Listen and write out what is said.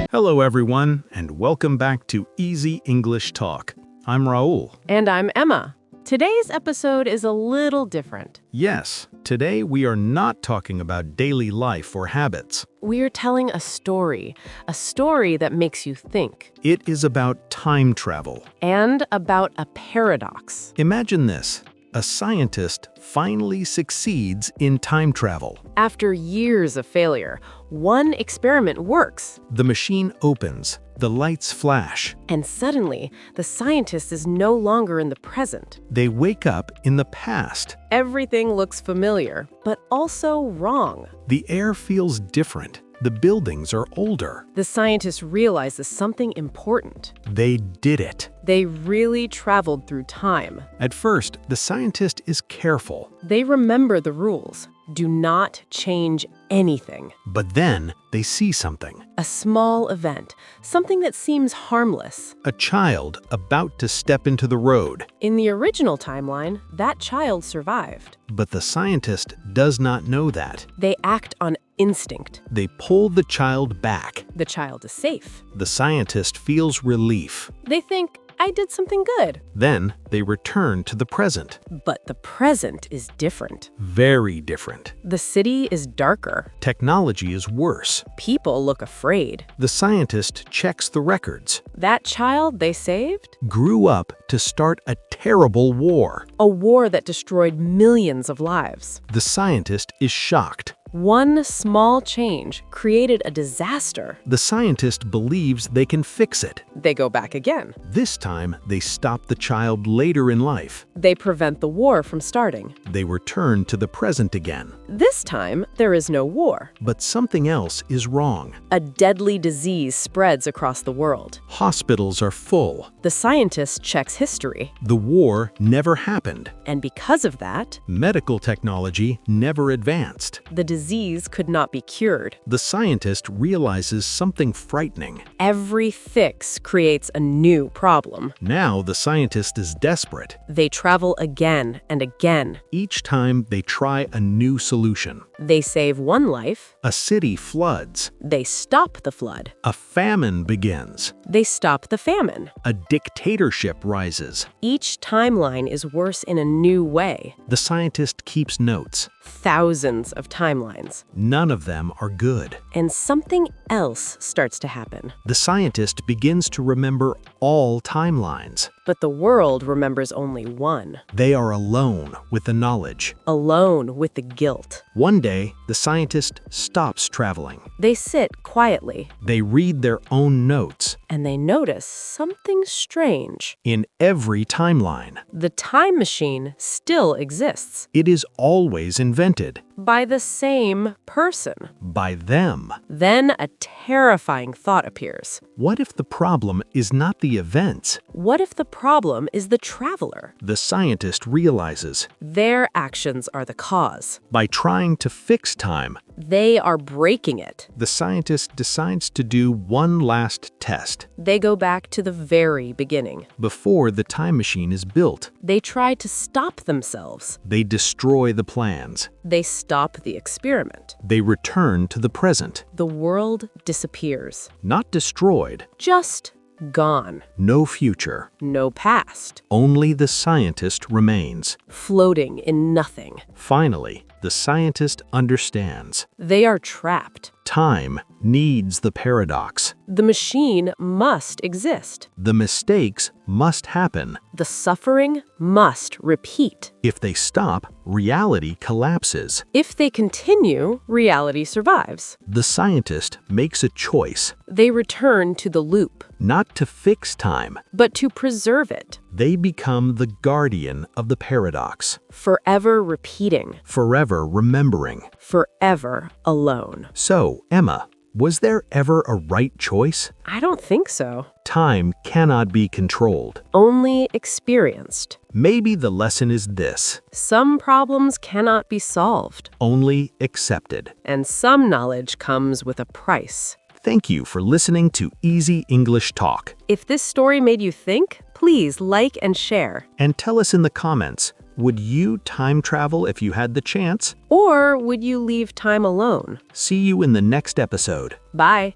Hello everyone, and welcome back to Easy English Talk. I'm Rahul. And I'm Emma. Today's episode is a little different. Yes, today we are not talking about daily life or habits. We're telling a story that makes you think. It is about time travel. And about a paradox. Imagine this. A scientist finally succeeds in time travel. After years of failure, one experiment works. The machine opens, the lights flash. And suddenly, the scientist is no longer in the present. They wake up in the past. Everything looks familiar, but also wrong. The air feels different. The buildings are older. The scientist realizes something important. They did it. They really traveled through time. At first, the scientist is careful. They remember the rules. Do not change anything. But then they see something. A small event, something that seems harmless. A child about to step into the road. In the original timeline, that child survived. But the scientist does not know that. They act on instinct. They pull the child back. The child is safe. The scientist feels relief. They think, I did something good. Then they return to the present. But the present is different. Very different. The city is darker. Technology is worse. People look afraid. The scientist checks the records. That child they saved? Grew up to start a terrible war. A war that destroyed millions of lives. The scientist is shocked. One small change created a disaster. The scientist believes they can fix it. They go back again. This time, they stop the child later in life. They prevent the war from starting. They return to the present again. This time, there is no war. But something else is wrong. A deadly disease spreads across the world. Hospitals are full. The scientist checks history. The war never happened. And because of that, Medical technology never advanced. the disease could not be cured. The scientist realizes something frightening. Every fix creates a new problem. Now the scientist is desperate. They travel again and again. Each time they try a new solution. They save one life. A city floods. They stop the flood. A famine begins. They stop the famine. A dictatorship rises. Each timeline is worse in a new way. The scientist keeps notes. Thousands of timelines. None of them are good. And something else starts to happen. The scientist begins to remember all timelines. But the world remembers only one. They are alone with the knowledge. Alone with the guilt. One day, the scientist stops traveling. They sit quietly. They read their own notes. And they notice something strange. In every timeline, The time machine still exists. it is always invented By the same person. by them. Then a terrifying thought appears. What if the problem is not the events? What if the problem is the traveler? The scientist realizes Their actions are the cause. by trying to fix time, They are breaking it. the scientist decides to do one last test. They go back to the very beginning. Before the time machine is built, They try to stop themselves. they destroy the plans. They stop the experiment. They return to the present. The world disappears. Not destroyed, Just gone. no future. No past. Only the scientist remains. Floating in nothing. Finally, the scientist understands. They are trapped. Time needs the paradox. The machine must exist. The mistakes must happen. The suffering must repeat. If they stop, reality collapses. If they continue, reality survives. The scientist makes a choice, They return to the loop, not to fix time. but to preserve it, They become the guardian of the paradox, forever repeating, forever remembering. forever alone. So, Emma, was there ever a right choice? I don't think so. Time cannot be controlled. Only experienced. Maybe the lesson is this: Some problems cannot be solved, only accepted. and some knowledge comes with a price. Thank you for listening to Easy English Talk. If this story made you think, please like and share. And tell us in the comments, would you time travel if you had the chance? Or would you leave time alone? See you in the next episode. Bye.